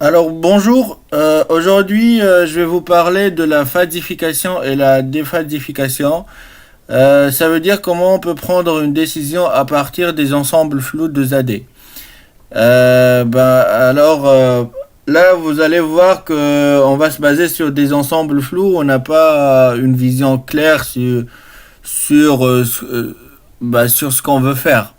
Alors bonjour, aujourd'hui je vais vous parler de la fadification et la défadification. Ça veut dire comment on peut prendre une décision à partir des ensembles flous de ZAD. Là vous allez voir que on va se baser sur des ensembles flous, on n'a pas une vision claire sur ce qu'on veut faire.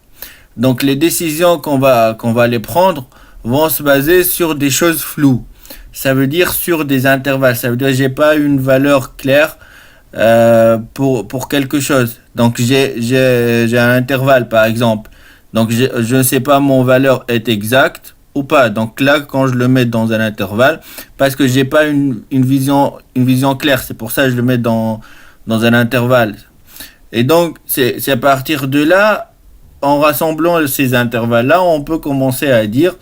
Donc les décisions qu'on va les prendre vont se baser sur des choses floues. Ça veut dire sur des intervalles. Ça veut dire que j'ai pas une valeur claire pour quelque chose. Donc j'ai un intervalle par exemple. Donc je ne sais pas mon valeur est exacte ou pas. Donc là quand je le mets dans un intervalle, parce que j'ai pas une vision claire, c'est pour ça que je le mets dans un intervalle. Et donc c'est à partir de là, en rassemblant ces intervalles-là, on peut commencer à dire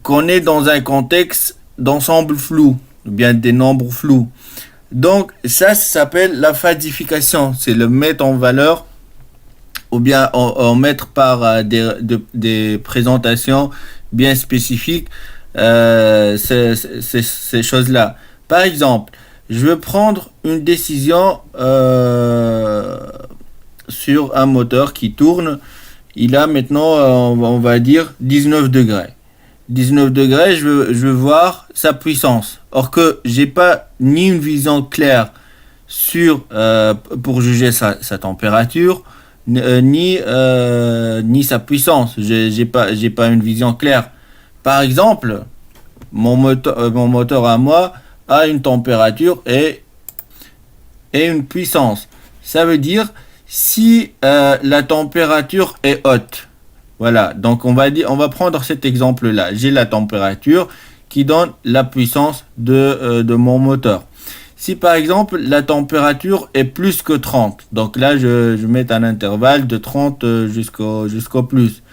qu'on est dans un contexte d'ensemble flou, ou bien des nombres flous. Donc ça s'appelle la fadification, c'est le mettre en valeur ou bien en mettre par des présentations bien spécifiques ces choses-là. Par exemple, je veux prendre une décision sur un moteur qui tourne. Il a maintenant, on va dire, 19 degrés. 19 degrés, je veux voir sa puissance. Or que j'ai pas ni une vision claire pour juger sa température, ni sa puissance. J'ai pas une vision claire. Par exemple, mon moteur à moi a une température et une puissance. Ça veut dire si la température est haute. Voilà, donc on va prendre cet exemple-là. J'ai la température qui donne la puissance de mon moteur. Si par exemple la température est plus que 30, donc là je mets un intervalle de 30 jusqu'au plus.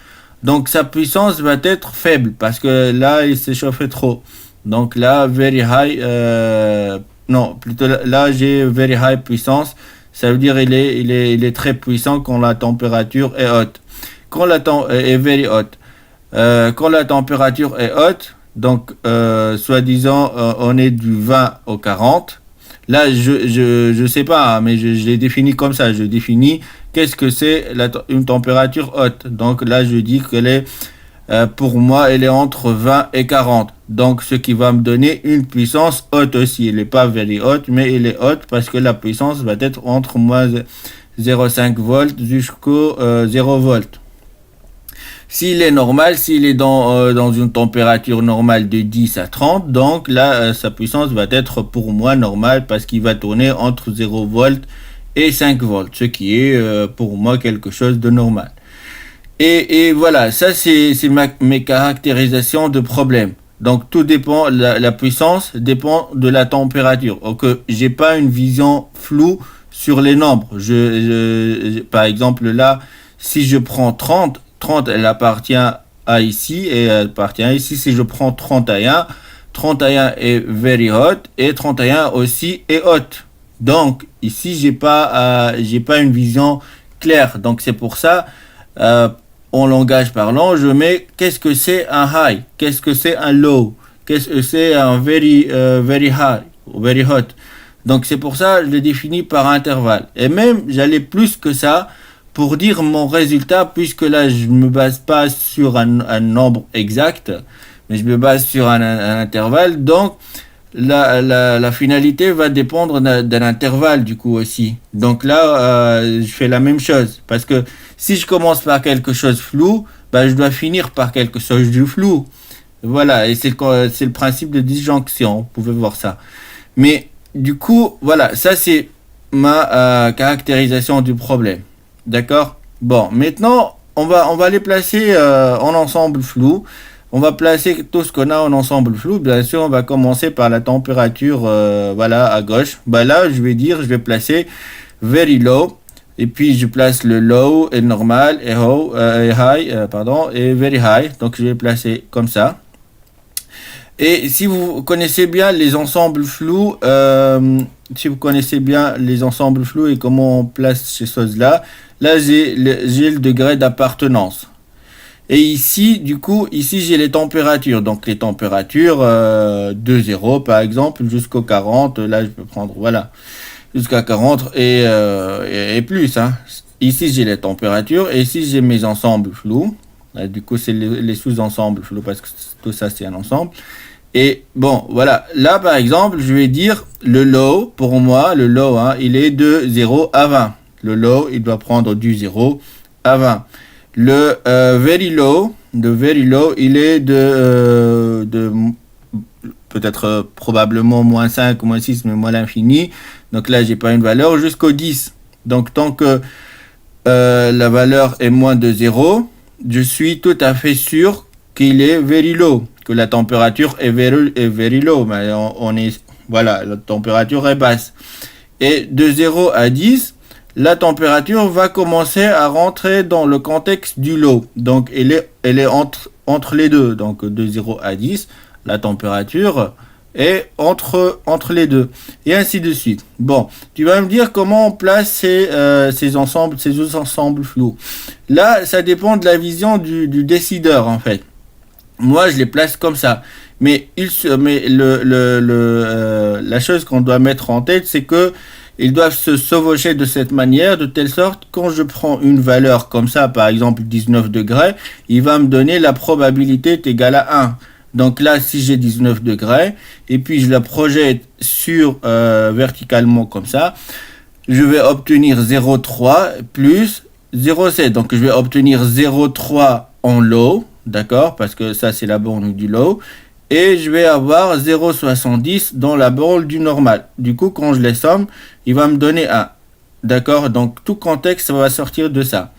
Donc sa puissance va être faible parce que là il s'échauffait trop. Donc là, very high, non, plutôt là j'ai very high puissance. Ça veut dire il est très puissant quand la température est haute. Quand la température est very hot. Quand la température est haute, donc soi-disant on est du 20 au 40. Là je sais pas, hein, mais je l'ai défini comme ça. Je définis qu'est-ce que c'est une température haute. Donc là je dis qu'elle est pour moi elle est entre 20 et 40. Donc ce qui va me donner une puissance haute aussi. Elle n'est pas very haute, mais elle est haute parce que la puissance va être entre moins 0,5 volts jusqu'au 0 volts. S'il est normal, s'il est dans une température normale de 10 à 30, donc là, sa puissance va être pour moi normale parce qu'il va tourner entre 0 volts et 5 volts, ce qui est pour moi quelque chose de normal. Et voilà, ça c'est mes caractérisations de problème. Donc tout dépend, la puissance dépend de la température. Donc j'ai pas une vision floue sur les nombres. Par exemple là, si je prends 30, 30 elle appartient à ici et elle appartient à ici. Si je prends 31, 31 est very hot et 31 aussi est hot. Donc ici j'ai pas une vision claire. Donc c'est pour ça en langage parlant, je mets qu'est-ce que c'est un high, qu'est-ce que c'est un low, qu'est-ce que c'est un very high, very hot. Donc c'est pour ça que je le définis par intervalle. Et même j'allais plus que ça pour dire mon résultat, puisque là je me base pas sur un nombre exact, mais je me base sur un intervalle. Donc la finalité va dépendre d'un intervalle du coup aussi. Donc là, je fais la même chose. Parce que si je commence par quelque chose de flou, bah, je dois finir par quelque chose de flou. Voilà, et c'est le principe de disjonction, vous pouvez voir ça. Mais du coup, voilà, ça c'est ma caractérisation du problème. D'accord? Bon, maintenant, on va les placer en ensemble flou. On va placer tout ce qu'on a en ensemble flou. Bien sûr, on va commencer par la température, voilà, à gauche. Bah là, je vais placer very low. Et puis, je place le low et normal et high, pardon, et very high. Donc, je vais placer comme ça. Et si vous connaissez bien les ensembles flous, et comment on place ces choses-là, là, j'ai le degré d'appartenance. Et ici, du coup, ici j'ai les températures. Donc les températures de 0 par exemple jusqu'au 40. Là, je peux prendre, voilà, jusqu'à 40 et plus. Hein. Ici, j'ai les températures et ici, j'ai mes ensembles flous. Là, du coup, c'est les sous-ensembles flous parce que tout ça, c'est un ensemble. Et bon, voilà. Là, par exemple, je vais dire le low, pour moi, le low, hein, il est de 0 à 20. Le low, il doit prendre du 0 à 20. Le very low, il est de peut-être probablement moins 5, moins 6, mais moins l'infini. Donc là, j'ai pas une valeur jusqu'au 10. Donc tant que la valeur est moins de 0, je suis tout à fait sûr qu'il est very low, que la température est very low. Mais on est, voilà, la température est basse. Et de 0 à 10, la température va commencer à rentrer dans le contexte du low. Donc, elle est entre les deux. Donc, de 0 à 10, la température est entre les deux. Et ainsi de suite. Bon, tu vas me dire comment on place ces ensembles flous. Là, ça dépend de la vision du décideur, en fait. Moi, je les place comme ça. Mais la chose qu'on doit mettre en tête, c'est que ils doivent se chevaucher de cette manière, de telle sorte, quand je prends une valeur comme ça, par exemple 19 degrés, il va me donner la probabilité est égale à 1. Donc là, si j'ai 19 degrés, et puis je la projette sur verticalement comme ça, je vais obtenir 0,3 plus 0,7. Donc je vais obtenir 0,3 en low, d'accord, parce que ça c'est la borne du low. Et je vais avoir 0,70 dans la borne du normal. Du coup, quand je les somme, il va me donner 1. D'accord? Donc, tout contexte va sortir de ça.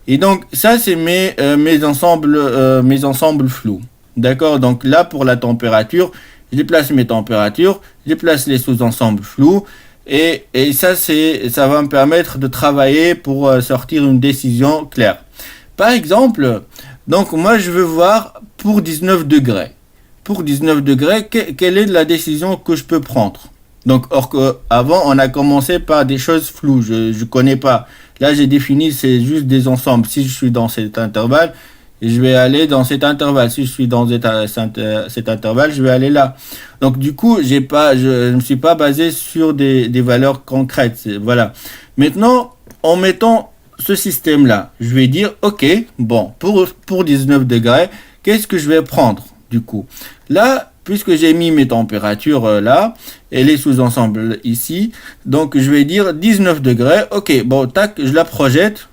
Et donc, ça, c'est mes ensembles flous. D'accord? Donc, là, pour la température, je déplace mes températures, je déplace les sous-ensembles flous. Et ça, ça va me permettre de travailler pour sortir une décision claire. Par exemple, donc, moi, je veux voir pour 19 degrés. Pour 19 degrés, quelle est la décision que je peux prendre? Donc, or qu'avant, on a commencé par des choses floues, je ne connais pas. Là, j'ai défini, c'est juste des ensembles. Si je suis dans cet intervalle, je vais aller dans cet intervalle. Si je suis dans cet intervalle, je vais aller là. Donc, du coup, je ne me suis pas basé sur des valeurs concrètes. Voilà. Maintenant, en mettant ce système-là, je vais dire, OK, bon, pour 19 degrés, qu'est-ce que je vais prendre? Du coup, là, puisque j'ai mis mes températures là, et les sous-ensembles ici, donc je vais dire 19 degrés, ok, bon, tac, je la projette,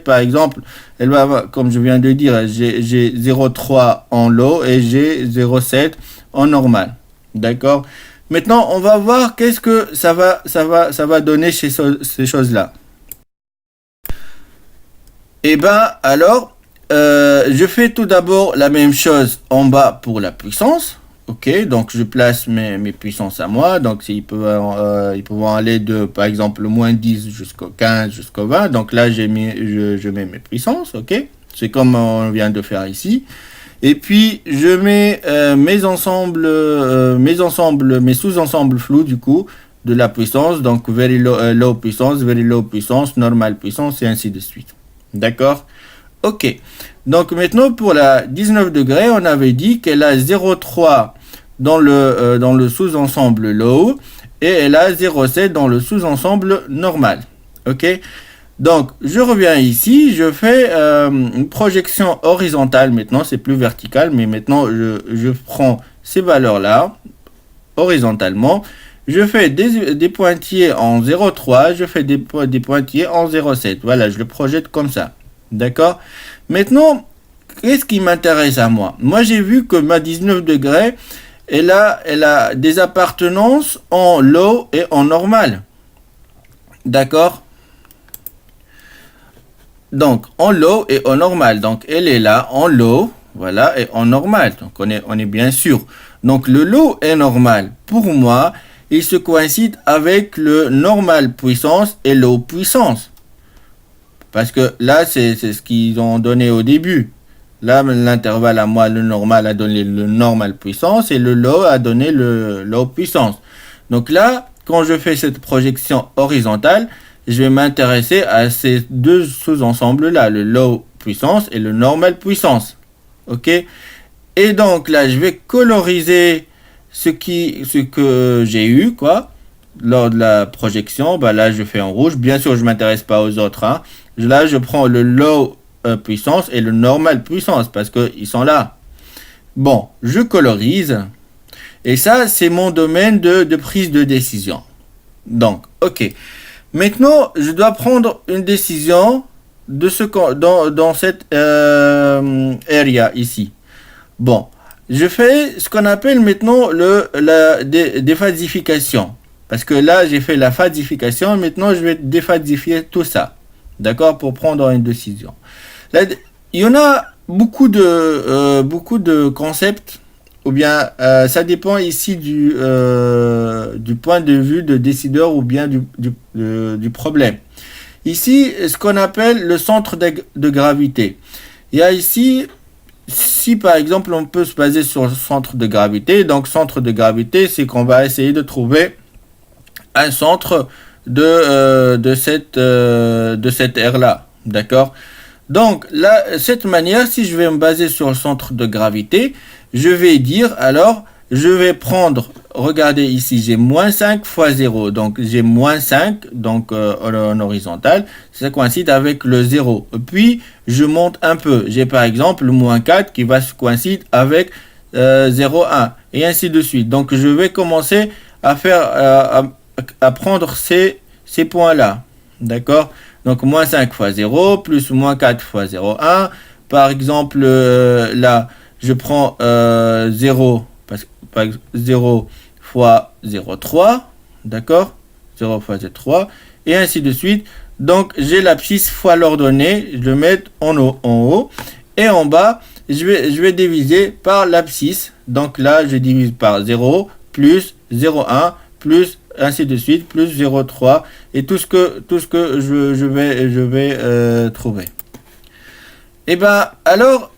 par exemple, elle va, comme je viens de dire, j'ai 0,3 en low et j'ai 0,7 en normal, d'accord? Maintenant, on va voir qu'est-ce que ça va donner chez ces choses-là. Et ben, alors, je fais tout d'abord la même chose en bas pour la puissance. Ok, donc je place mes puissances à moi. Donc ils peuvent aller de, par exemple, moins 10 jusqu'au 15, jusqu'au 20. Donc là, je mets mes puissances. Ok, c'est comme on vient de faire ici. Et puis, je mets mes sous-ensembles flous, du coup, de la puissance. Donc, very low puissance, normal puissance, et ainsi de suite. D'accord? Ok. Donc maintenant pour la 19 degrés, on avait dit qu'elle a 0,3 dans le sous-ensemble low et elle a 0,7 dans le sous-ensemble normal. Ok. Donc je reviens ici, je fais une projection horizontale maintenant, c'est plus vertical, mais maintenant je prends ces valeurs-là horizontalement. Je fais des pointillés en 0,3, je fais des pointillés en 0,7. Voilà, je le projette comme ça. D'accord? Maintenant, qu'est-ce qui m'intéresse à moi? Moi, j'ai vu que ma 19 degrés, elle a des appartenances en low et en normal. D'accord? Donc, en low et en normal. Donc, elle est là en low, voilà, et en normal. Donc, on est bien sûr. Donc, le low et normal, pour moi, il se coïncide avec le normal puissance et low puissance. Parce que là, c'est ce qu'ils ont donné au début. Là, l'intervalle à moi, le normal a donné le normal puissance et le low a donné le low puissance. Donc là, quand je fais cette projection horizontale, je vais m'intéresser à ces deux sous-ensembles-là, le low puissance et le normal puissance. Ok? Et donc là, je vais coloriser ce que j'ai eu, quoi, lors de la projection. Bah là, je fais en rouge. Bien sûr, je ne m'intéresse pas aux autres. Hein. Là, je prends le low puissance et le normal puissance parce qu'ils sont là. Bon, je colorise. Et ça, c'est mon domaine de prise de décision. Donc, ok. Maintenant, je dois prendre une décision de dans cette area ici. Bon, je fais ce qu'on appelle maintenant la déphasification. Parce que là, j'ai fait la phasification. Maintenant, je vais déphasifier tout ça. D'accord? Pour prendre une décision. Là, il y en a beaucoup de concepts. Ou bien, ça dépend ici du point de vue de décideur ou bien du problème. Ici, ce qu'on appelle le centre de gravité. Il y a ici, si par exemple on peut se baser sur le centre de gravité, donc centre de gravité, c'est qu'on va essayer de trouver un centre de cette aire-là. D'accord? Donc, là, cette manière, si je vais me baser sur le centre de gravité, je vais dire, alors, je vais prendre, regardez ici, j'ai moins 5 fois 0, donc j'ai moins 5, donc en horizontal, ça coïncide avec le 0. Puis, je monte un peu, j'ai par exemple le moins 4 qui va se coïncider avec 0, 1, et ainsi de suite. Donc, je vais commencer à faire, à prendre ces points-là, d'accord? Donc, moins 5 fois 0, plus moins 4 fois 0, 1. Par exemple, là, je prends 0, parce que 0 fois 0, 3. D'accord? 0 fois 0, 3. Et ainsi de suite. Donc, j'ai l'abscisse fois l'ordonnée. Je le mets en haut. Et en bas, je vais diviser par l'abscisse. Donc là, je divise par 0, plus 0, 1, plus ainsi de suite, plus 0,3 et tout ce que je vais trouver. Et bien, alors,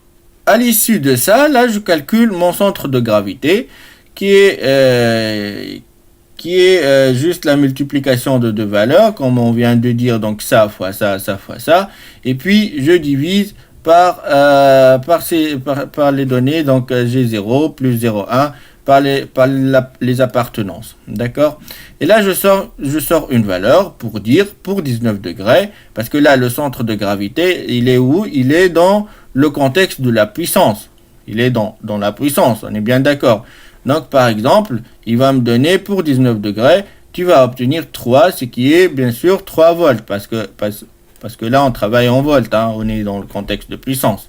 à l'issue de ça, là, je calcule mon centre de gravité qui est juste la multiplication de deux valeurs, comme on vient de dire, donc ça fois ça, ça fois ça, et puis je divise par les données, donc j'ai 0 plus 0,1 par les appartenances, d'accord? Et là, je sors une valeur pour dire, pour 19 degrés, parce que là, le centre de gravité, il est où? Il est dans le contexte de la puissance. Il est dans la puissance, on est bien d'accord. Donc, par exemple, il va me donner, pour 19 degrés, tu vas obtenir 3, ce qui est, bien sûr, 3 volts, parce que là, on travaille en volts, hein, on est dans le contexte de puissance,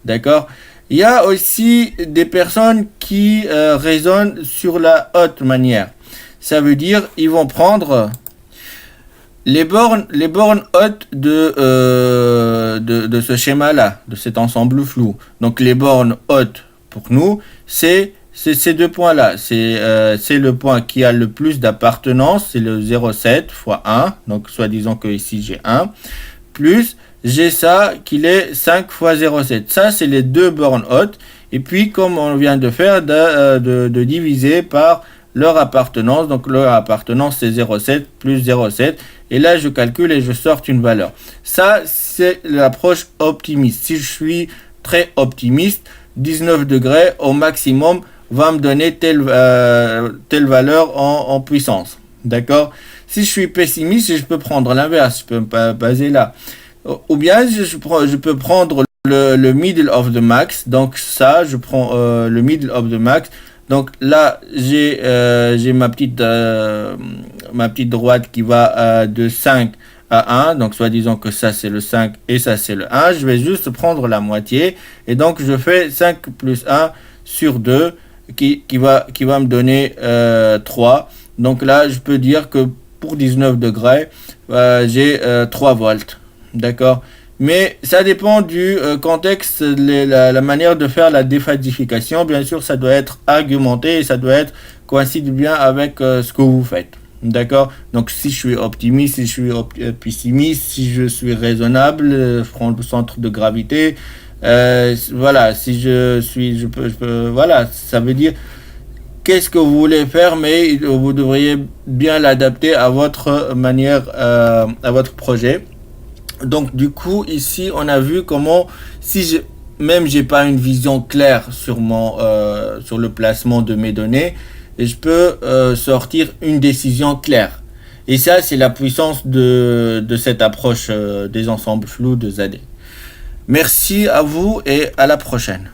d'accord? Il y a aussi des personnes qui raisonnent sur la haute manière. Ça veut dire ils vont prendre les bornes hautes de ce schéma-là, de cet ensemble flou. Donc les bornes hautes pour nous, c'est ces deux points-là. C'est le point qui a le plus d'appartenance, c'est le 0,7 fois 1. Donc soit disons que ici j'ai 1 plus j'ai ça qu'il est 5 fois 0,7. Ça, c'est les deux bornes hautes. Et puis, comme on vient de faire, de diviser par leur appartenance. Donc, leur appartenance, c'est 0,7 plus 0,7. Et là, je calcule et je sors une valeur. Ça, c'est l'approche optimiste. Si je suis très optimiste, 19 degrés au maximum va me donner telle valeur en puissance. D'accord? Si je suis pessimiste, je peux prendre l'inverse. Je peux me baser là. Ou bien je peux prendre le middle of the max. Donc ça, je prends le middle of the max. Donc là, j'ai ma petite droite qui va de 5 à 1. Donc soit disons que ça c'est le 5 et ça c'est le 1. Je vais juste prendre la moitié. Et donc je fais 5 plus 1 sur 2 qui va me donner 3. Donc là, je peux dire que pour 19 degrés, j'ai 3 volts. D'accord? Mais ça dépend du contexte, la manière de faire la déphasification. Bien sûr, ça doit être argumenté et ça doit être coïncide bien avec ce que vous faites. D'accord? Donc, si je suis optimiste, si je suis pessimiste, si je suis raisonnable, je prends le centre de gravité. Voilà, si je peux, voilà, ça veut dire qu'est-ce que vous voulez faire, mais vous devriez bien l'adapter à votre manière, à votre projet. Donc du coup ici on a vu comment si j'ai pas une vision claire sur sur le placement de mes données, et je peux sortir une décision claire. Et ça c'est la puissance de cette approche des ensembles flous de ZAD. Merci à vous et à la prochaine.